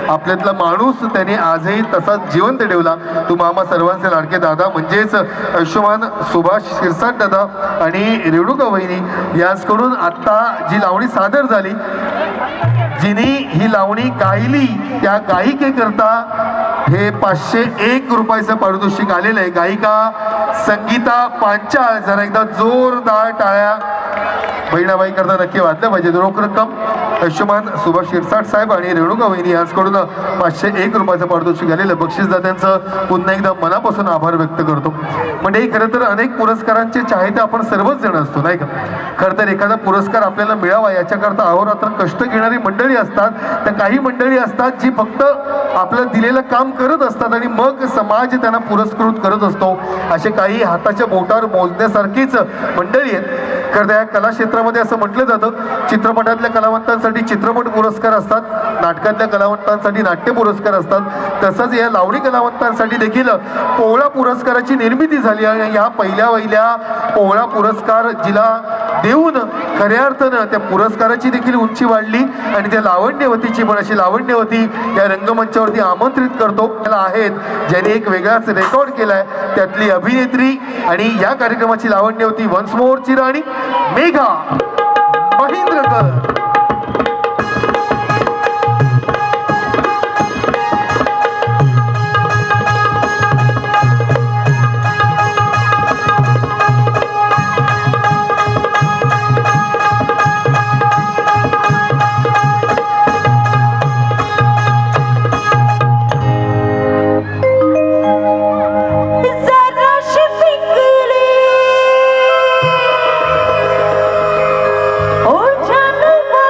आपल्यातला माणूस त्याने आजही तसाच जिवंत ठेवला. तो मामा सर्वांचे लाडके दादा म्हणजेच आयुष्यमान सुभाष शिरसाट दादा आणि रेणुका वहिनी यांच्याकडून आता जी लावणी सादर झाली, जिने ही लावणी गायली त्या गायिकेकरता हे 501 रुपयाचं पारितोषिक आलेलं आहे. गायिका संगीता पांचाळ. जरा एकदा जोरदार टाळ्या बहिणाबाई करता नक्की वाजल्या पाहिजे. रोख रक्कम आयुष्यमान सुभाष शिरसाट साहेब आणि रेणुका वहिनी यांच्याकडून 501 रुपयाचं पारितोषिक आलेलं. बक्षीसदात्यांचं पुन्हा एकदा मनापासून आभार व्यक्त करतो. म्हणजे खरं तर अनेक पुरस्कारांचे चाहते आपण सर्वच जण असतो, नाही का? खरं तर एखादा पुरस्कार आपल्याला मिळावा याच्याकरता अहोरात्र कष्ट घेणारी मंडळी असतात. तर काही मंडळी असतात जी फक्त आपलं दिलेलं काम करत असतात आणि मग समाज त्यांना पुरस्कृत करत असतो. असे काही हाताच्या बोटावर मोजण्यासारखीच मंडळी आहेत. खरं तर या कला क्षेत्रामध्ये असं म्हटलं जातं, चित्रपटातल्या कलावंतांसाठी चित्रपट पुरस्कार असतात, नाटकातल्या कलावंतांसाठी नाट्य पुरस्कार असतात. तसंच या लावणी कलावंतांसाठी देखील पोहळा पुरस्काराची निर्मिती झाली आणि ह्या पहिल्या पोहळा पुरस्कार जिला देऊन खऱ्या अर्थानं त्या पुरस्काराची देखील उंची वाढली आणि त्या लावण्यवतीची पण अशी लावण्यवती या रंगमंचावरती आमंत्रित करतो. त्याला आहेत ज्यांनी एक वेगळाच रेकॉर्ड केलाय, त्यातली अभिनेत्री आणि या कार्यक्रमाची लावण्यवती वन्स मोरची राणी मेघा महेंद्रकर. Oh, Janu.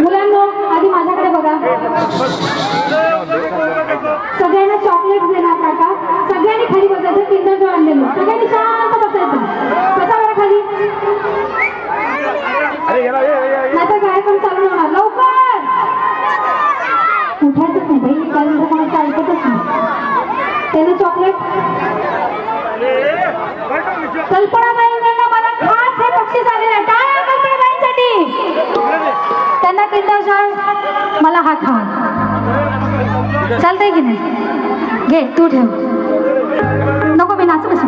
मुलांनो आधी माझ्याकडे बघा. सगळ्यांना चॉकलेट देणार काका. सगळ्यांनी खाली बसायचं. किंडर जॉय आणलेलं सगळ्यांनी शांत बसायचं. बसा बरं खाली. नाहीतर कार्यक्रम चालू होणार. लवकर उठायचंच नाही बाई. कारण कोणाचं ऐकतच नाही. त्याने चॉकलेट कल्पनाबाईंना मला खास हे बक्षीस आलेलं आहे. टाळ्या कल्पनाबाईंसाठी. त्यांना किंडर जॉय मला हा खावा. चालतंय की नाही. घे तू ठेव. नको मी नाचू कशी.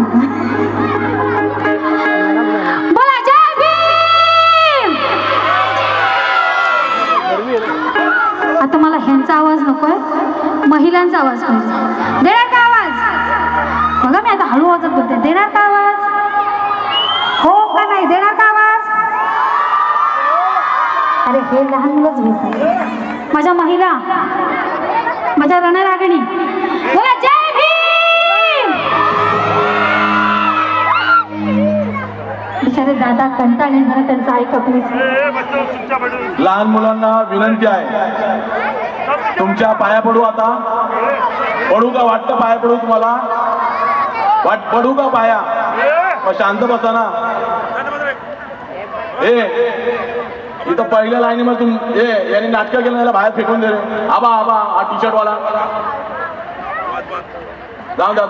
बोला जय भीम. आता मला ह्यांचा आवाज नकोय. महिलांचा आवाज पाहिजे. देणार का आवाज. बघा मी आता हळू आवाजात बोलते. देणार का आवाज. हो का नाही. देणार का आवाज. अरे हे लहान मुलंच बोलतात. माझ्या महिला माझ्या रणरागिणी बोला जय भीम. बिचारे दादा कंटाळले जरा त्यांचं ऐका प्लीज. लहान मुलांना विनंती आहे तुमच्या पाया पडू. आता पडू का. वाटतं पाया पडू तुम्हाला. पडू का पाया. शांत बसा ना. इथं पहिल्या लाईनीमध्ये यांनी नाटकं केलं याला बाहेर फेकून दे रे. आबा आबा हा टी शर्ट वाला जाऊ द्या.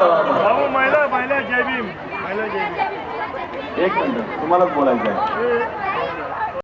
एक मिनिट तुम्हालाच बोलायचं आहे.